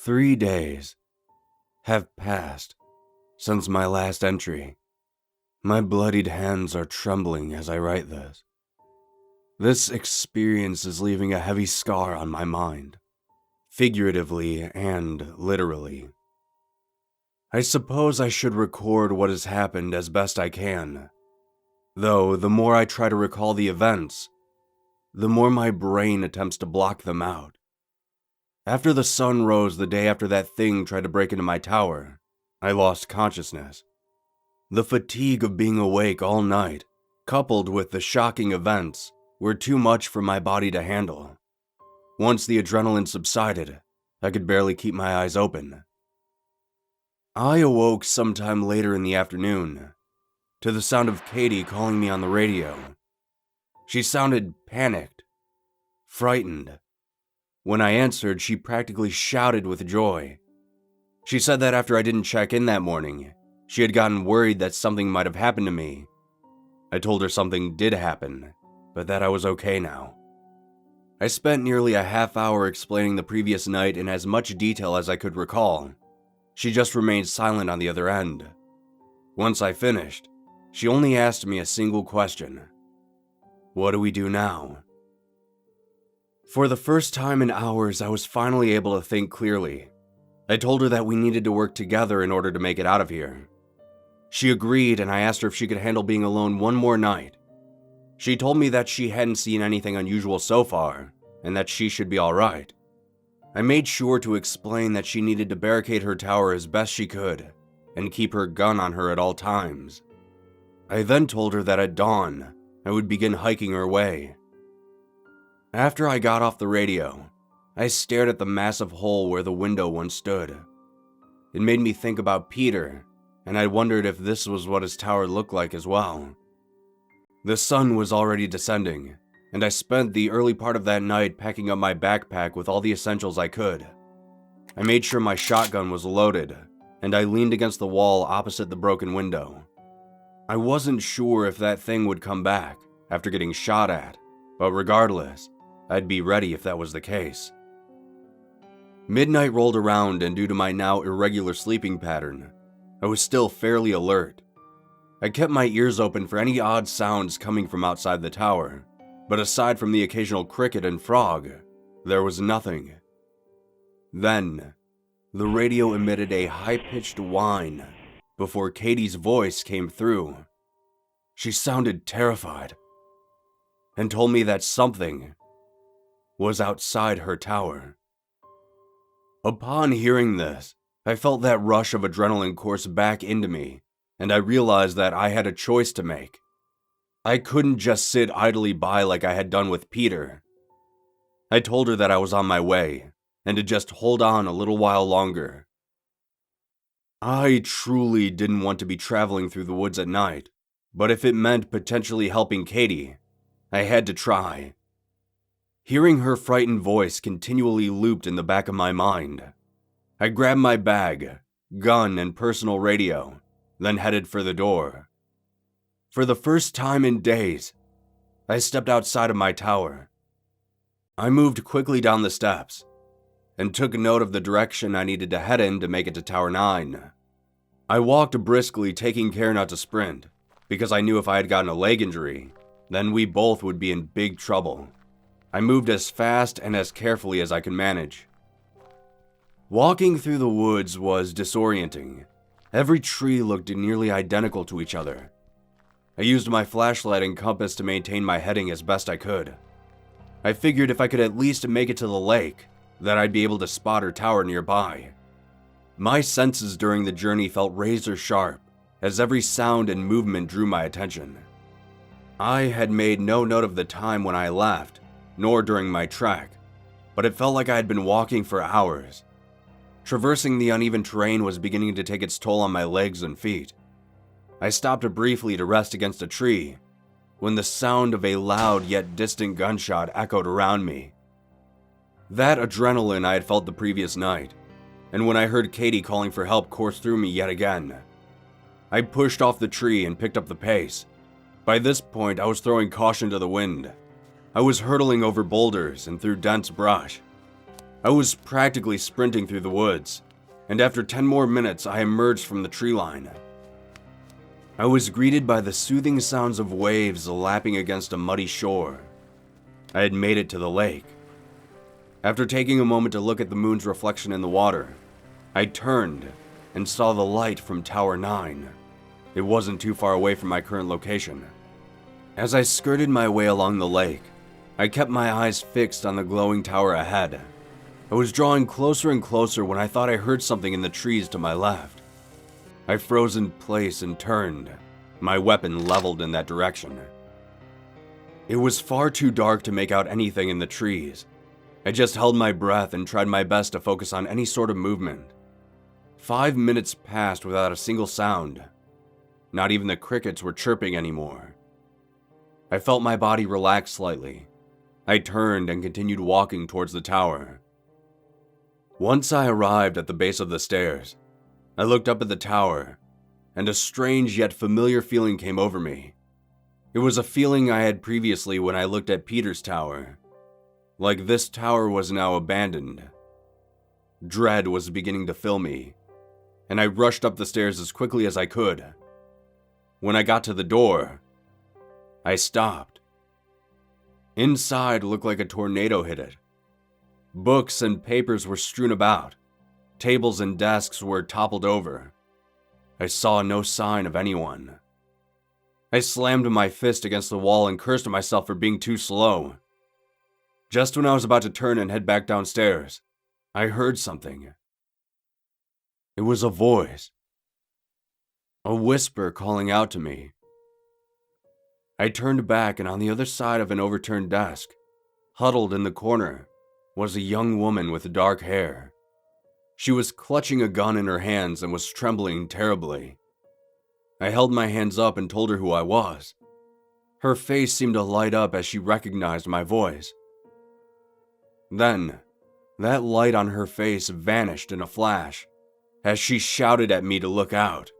3 days have passed since my last entry. My bloodied hands are trembling as I write this. This experience is leaving a heavy scar on my mind, figuratively and literally. I suppose I should record what has happened as best I can, though the more I try to recall the events, the more my brain attempts to block them out. After the sun rose the day after that thing tried to break into my tower, I lost consciousness. The fatigue of being awake all night, coupled with the shocking events, were too much for my body to handle. Once the adrenaline subsided, I could barely keep my eyes open. I awoke sometime later in the afternoon to the sound of Katie calling me on the radio. She sounded panicked, frightened. When I answered, she practically shouted with joy. She said that after I didn't check in that morning, she had gotten worried that something might have happened to me. I told her something did happen, but that I was okay now. I spent nearly a half hour explaining the previous night in as much detail as I could recall. She just remained silent on the other end. Once I finished, she only asked me a single question. What do we do now? For the first time in hours, I was finally able to think clearly. I told her that we needed to work together in order to make it out of here. She agreed, and I asked her if she could handle being alone one more night. She told me that she hadn't seen anything unusual so far, and that she should be alright. I made sure to explain that she needed to barricade her tower as best she could, and keep her gun on her at all times. I then told her that at dawn, I would begin hiking her way. After I got off the radio, I stared at the massive hole where the window once stood. It made me think about Peter, and I wondered if this was what his tower looked like as well. The sun was already descending, and I spent the early part of that night packing up my backpack with all the essentials I could. I made sure my shotgun was loaded, and I leaned against the wall opposite the broken window. I wasn't sure if that thing would come back after getting shot at, but regardless, I'd be ready if that was the case. Midnight rolled around, and due to my now irregular sleeping pattern, I was still fairly alert. I kept my ears open for any odd sounds coming from outside the tower, but aside from the occasional cricket and frog, there was nothing. Then, the radio emitted a high-pitched whine before Katie's voice came through. She sounded terrified and told me that something was outside her tower. Upon hearing this, I felt that rush of adrenaline course back into me, and I realized that I had a choice to make. I couldn't just sit idly by like I had done with Peter. I told her that I was on my way, and to just hold on a little while longer. I truly didn't want to be traveling through the woods at night, but if it meant potentially helping Katie, I had to try. Hearing her frightened voice continually looped in the back of my mind. I grabbed my bag, gun, and personal radio, then headed for the door. For the first time in days, I stepped outside of my tower. I moved quickly down the steps and took note of the direction I needed to head in to make it to Tower 9. I walked briskly, taking care not to sprint, because I knew if I had gotten a leg injury, then we both would be in big trouble. I moved as fast and as carefully as I could manage. Walking through the woods was disorienting. Every tree looked nearly identical to each other. I used my flashlight and compass to maintain my heading as best I could. I figured if I could at least make it to the lake, that I'd be able to spot her tower nearby. My senses during the journey felt razor sharp, as every sound and movement drew my attention. I had made no note of the time when I left, nor during my trek, but it felt like I had been walking for hours. Traversing the uneven terrain was beginning to take its toll on my legs and feet. I stopped briefly to rest against a tree, when the sound of a loud yet distant gunshot echoed around me. That adrenaline I had felt the previous night, and when I heard Katie calling for help course through me yet again. I pushed off the tree and picked up the pace. By this point, I was throwing caution to the wind. I was hurtling over boulders and through dense brush. I was practically sprinting through the woods, and after 10 more minutes, I emerged from the tree line. I was greeted by the soothing sounds of waves lapping against a muddy shore. I had made it to the lake. After taking a moment to look at the moon's reflection in the water, I turned and saw the light from Tower 9. It wasn't too far away from my current location. As I skirted my way along the lake, I kept my eyes fixed on the glowing tower ahead. I was drawing closer and closer when I thought I heard something in the trees to my left. I froze in place and turned, my weapon leveled in that direction. It was far too dark to make out anything in the trees. I just held my breath and tried my best to focus on any sort of movement. 5 minutes passed without a single sound. Not even the crickets were chirping anymore. I felt my body relax slightly. I turned and continued walking towards the tower. Once I arrived at the base of the stairs, I looked up at the tower, and a strange yet familiar feeling came over me. It was a feeling I had previously when I looked at Peter's tower. Like this tower was now abandoned. Dread was beginning to fill me, and I rushed up the stairs as quickly as I could. When I got to the door, I stopped. Inside looked like a tornado hit it. Books and papers were strewn about. Tables and desks were toppled over. I saw no sign of anyone. I slammed my fist against the wall and cursed at myself for being too slow. Just when I was about to turn and head back downstairs, I heard something. It was a voice. A whisper calling out to me. I turned back, and on the other side of an overturned desk, huddled in the corner, was a young woman with dark hair. She was clutching a gun in her hands and was trembling terribly. I held my hands up and told her who I was. Her face seemed to light up as she recognized my voice. Then, that light on her face vanished in a flash, as she shouted at me to look out.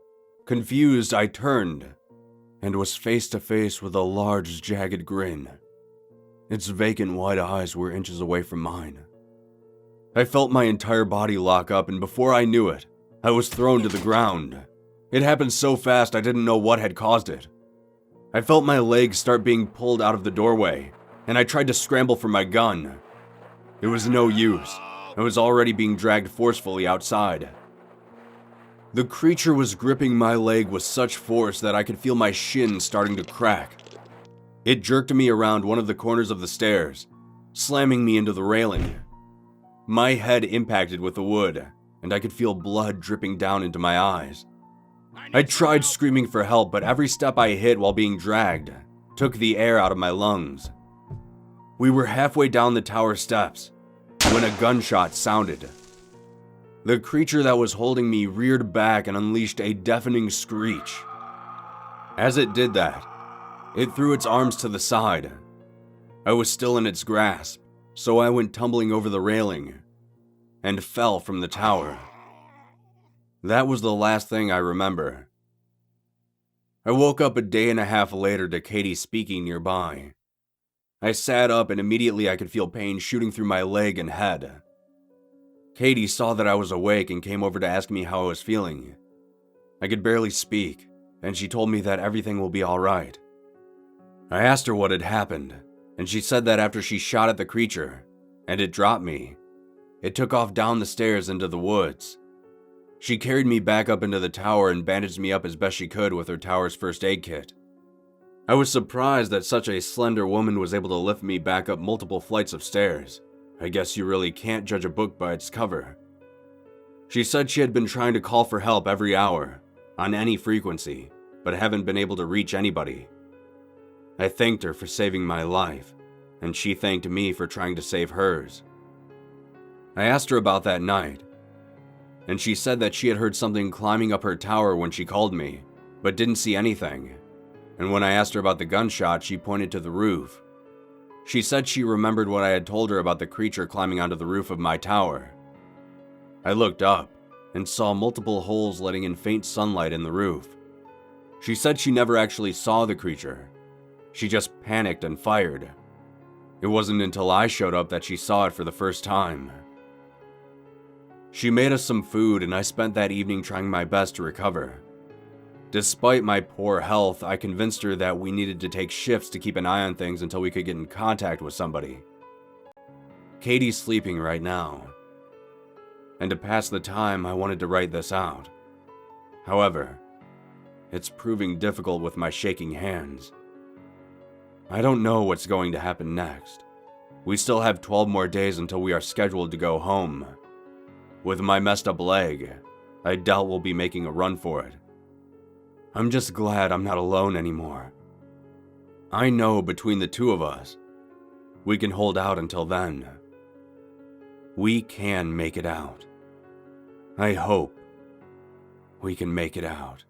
Confused, I turned, and was face to face with a large, jagged grin. Its vacant white eyes were inches away from mine. I felt my entire body lock up, and before I knew it, I was thrown to the ground. It happened so fast I didn't know what had caused it. I felt my legs start being pulled out of the doorway, and I tried to scramble for my gun. It was no use. I was already being dragged forcefully outside. The creature was gripping my leg with such force that I could feel my shin starting to crack. It jerked me around one of the corners of the stairs, slamming me into the railing. My head impacted with the wood, and I could feel blood dripping down into my eyes. I tried screaming for help, but every step I hit while being dragged took the air out of my lungs. We were halfway down the tower steps when a gunshot sounded. The creature that was holding me reared back and unleashed a deafening screech. As it did that, it threw its arms to the side. I was still in its grasp, so I went tumbling over the railing and fell from the tower. That was the last thing I remember. I woke up a day and a half later to Katie speaking nearby. I sat up and immediately I could feel pain shooting through my leg and head. Katie saw that I was awake and came over to ask me how I was feeling. I could barely speak, and she told me that everything will be alright. I asked her what had happened, and she said that after she shot at the creature, and it dropped me, it took off down the stairs into the woods. She carried me back up into the tower and bandaged me up as best she could with her tower's first aid kit. I was surprised that such a slender woman was able to lift me back up multiple flights of stairs. I guess you really can't judge a book by its cover. She said she had been trying to call for help every hour, on any frequency, but haven't been able to reach anybody. I thanked her for saving my life, and she thanked me for trying to save hers. I asked her about that night, and she said that she had heard something climbing up her tower when she called me, but didn't see anything. And when I asked her about the gunshot, she pointed to the roof. She said she remembered what I had told her about the creature climbing onto the roof of my tower. I looked up and saw multiple holes letting in faint sunlight in the roof. She said she never actually saw the creature. She just panicked and fired. It wasn't until I showed up that she saw it for the first time. She made us some food, and I spent that evening trying my best to recover. Despite my poor health, I convinced her that we needed to take shifts to keep an eye on things until we could get in contact with somebody. Katie's sleeping right now, and to pass the time, I wanted to write this out. However, it's proving difficult with my shaking hands. I don't know what's going to happen next. We still have 12 more days until we are scheduled to go home. With my messed up leg, I doubt we'll be making a run for it. I'm just glad I'm not alone anymore. I know between the two of us, we can hold out until then. We can make it out. I hope we can make it out.